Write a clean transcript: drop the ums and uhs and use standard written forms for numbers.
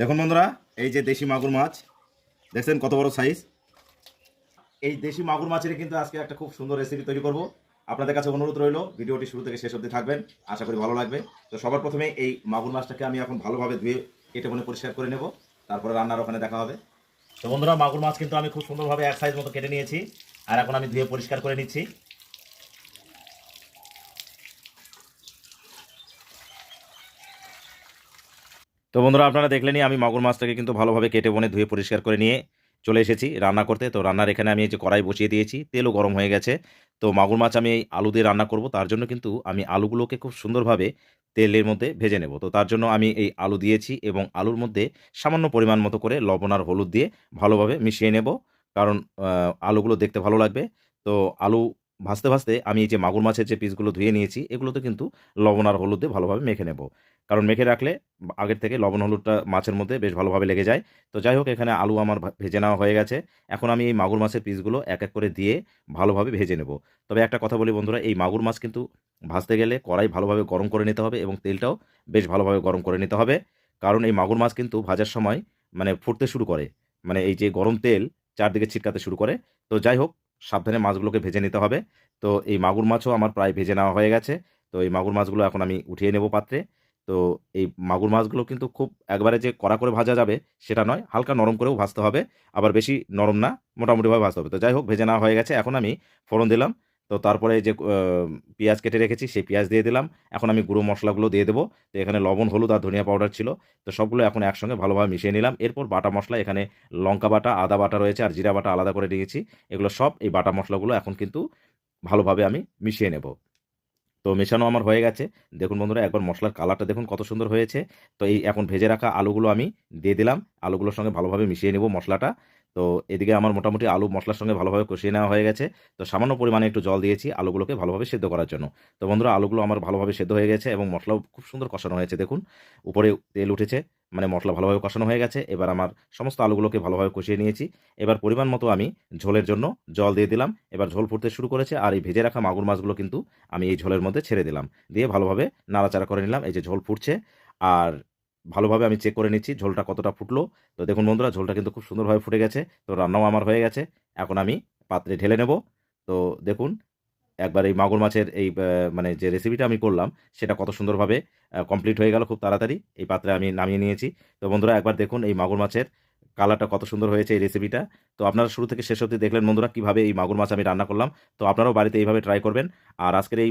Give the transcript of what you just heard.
দেখুন বন্ধুরা, এই যে দেশি মাগুর মাছ দেখছেন কত বড় সাইজ। এই দেশি মাগুর মাছের কিন্তু আজকে একটা খুব সুন্দর রেসিপি তৈরি করব। আপনাদের কাছে অনুরোধ রইল ভিডিওটি শুরু থেকে শেষ অবধি থাকবেন, আশা করি ভালো লাগবে। তো সবার প্রথমে এই মাগুর মাছটাকে আমি এখন ভালোভাবে ধুয়ে কেটে মনে পরিষ্কার করে নেব, তারপরে রান্নার ওখানে দেখা হবে। তো বন্ধুরা, মাগুর মাছ কিন্তু আমি খুব সুন্দরভাবে এক সাইজ মতো কেটে নিয়েছি, আর এখন আমি ধুয়ে পরিষ্কার করে নিচ্ছি। তো বন্ধুরা, আপনারা দেখলেনই আমি মাগুর মাছটাকে কিন্তু ভালোভাবে কেটে বনে ধুয়ে পরিষ্কার করে নিয়ে চলে এসেছি রান্না করতে। তো রান্নার এখানে আমি এই যে কড়াই বসিয়ে দিয়েছি, তেলও গরম হয়ে গেছে। তো মাগুর মাছ আমি এই আলু দিয়ে রান্না করব, তার জন্য কিন্তু আমি আলুগুলোকে খুব সুন্দরভাবে তেলের মধ্যে ভেজে নেব। তো তার জন্য আমি এই আলু দিয়েছি এবং আলুর মধ্যে সামান্য পরিমাণ মতো করে লবণ আর হলুদ দিয়ে ভালোভাবে মিশিয়ে নেব, কারণ আলুগুলো দেখতে ভালো লাগবে। তো আলু ভাজতে ভাজতে আমি এই যে মাগুর মাছের যে পিসগুলো ধুয়ে নিয়েছি এগুলোতে কিন্তু লবণ আর হলুদ দিয়ে ভালোভাবে মেখে নেব, কারণ মেখে রাখলে আগের থেকে লবণ হলুদটা মাছের মধ্যে বেশ ভালোভাবে লেগে যায়। তো যাই হোক, এখানে আলু আমার ভেজে নেওয়া হয়ে গেছে। এখন আমি এই মাগুর মাছের পিসগুলো এক এক করে দিয়ে ভালোভাবে ভেজে নেব। তবে একটা কথা বলি বন্ধুরা, এই মাগুর মাছ কিন্তু ভাজতে গেলে কড়াই ভালোভাবে গরম করে নিতে হবে এবং তেলটাও বেশ ভালোভাবে গরম করে নিতে হবে, কারণ এই মাগুর মাছ কিন্তু ভাজার সময় মানে ফুটতে শুরু করে, মানে এই যে গরম তেল চারদিকে ছিটকাতে শুরু করে। তো যাই হোক, সাবধানে মাছগুলোকে ভেজে নিতে হবে। তো এই মাগুর মাছও আমার প্রায় ভেজে নেওয়া হয়ে গেছে। তো এই মাগুর মাছগুলো এখন আমি উঠিয়ে নেব পাত্রে। তো এই মাগুর মাছগুলো কিন্তু খুব একবারে যে কড়া করে ভাজা যাবে সেটা নয়, হালকা নরম করেও ভাজতে হবে, আবার বেশি নরম না, মোটামুটিভাবে ভাজতে হবে। তো যাই হোক, ভেজে নেওয়া হয়ে গেছে। এখন আমি ফোড়ন দিলাম। তো তারপরে যে পেঁয়াজ কেটে রেখেছি সেই পেঁয়াজ দিয়ে দিলাম। এখন আমি গুঁড়ো মশলাগুলো দিয়ে দেবো। তো এখানে লবণ, হলুদ আর ধনিয়া পাউডার ছিল। তো সবগুলো এখন একসঙ্গে ভালোভাবে মিশিয়ে নিলাম। এরপর বাটা মশলা, এখানে লঙ্কা বাটা, আদা বাটা রয়েছে আর জিরা বাটা আলাদা করে নিয়েছি। এগুলো সব এই বাটা মশলাগুলো এখন কিন্তু ভালোভাবে আমি মিশিয়ে নেব। তো মেশানো আমার হয়ে গেছে। দেখুন বন্ধুরা, একবার মসলার কালারটা দেখুন কত সুন্দর হয়েছে। তো এই এখন ভেজে রাখা আলুগুলো আমি দিয়ে দিলাম। আলুগুলোর সঙ্গে ভালোভাবে মিশিয়ে নেব মশলাটা। তো এদিকে আমার মোটামুটি আলু মশলার সঙ্গে ভালোভাবে কষিয়ে নেওয়া হয়ে গেছে। তো সামান্য পরিমাণে একটু জল দিয়েছি আলুগুলোকে ভালোভাবে সেদ্ধ করার জন্য। তো বন্ধুরা, আলুগুলো আমার ভালোভাবে সেদ্ধ হয়ে গেছে এবং মশলাও খুব সুন্দর কষানো হয়েছে দেখুন। উপরে তেল উঠেছে, মানে মশলা ভালোভাবে কষানো হয়ে গেছে। এবার আমার সমস্ত আলুগুলোকে ভালোভাবে কষিয়ে নিয়েছি। এবার পরিমাণ মতো আমি ঝোলের জন্য জল দিয়ে দিলাম। এবার ঝোল ফুটতে শুরু করেছে, আর এই ভেজে রাখা মাগুর মাছগুলো কিন্তু আমি এই ঝোলের মধ্যে ছেড়ে দিলাম। দিয়ে ভালোভাবে নাড়াচাড়া করে নিলাম। এই যে ঝোল ফুটছে, আর ভালোভাবে আমি চেক করে নিচ্ছি ঝোলটা কতটা ফুটলো। তো দেখুন বন্ধুরা, ঝোলটা কিন্তু খুব সুন্দরভাবে ফুটে গেছে। তো রান্নাও আমার হয়ে গেছে। এখন আমি পাত্রে ঢেলে নেব। তো দেখুন, একবার এই মাগুর মাছের এই মানে যে রেসিপিটা আমি করলাম সেটা কত সুন্দরভাবে কমপ্লিট হয়ে গেল খুব তাড়াতাড়ি। এই পাত্রে আমি নামিয়ে নিয়েছি। তো বন্ধুরা, একবার দেখুন এই মাগুর মাছের কালারটা কত সুন্দর হয়েছে এই রেসিপিটা। তো আপনারা শুরু থেকে শেষ অবধি দেখলেন বন্ধুরা কিভাবে এই মাগুর মাছ আমি রান্না করলাম। তো আপনারাও বাড়িতে এইভাবে ট্রাই করবেন। আর আজকের এই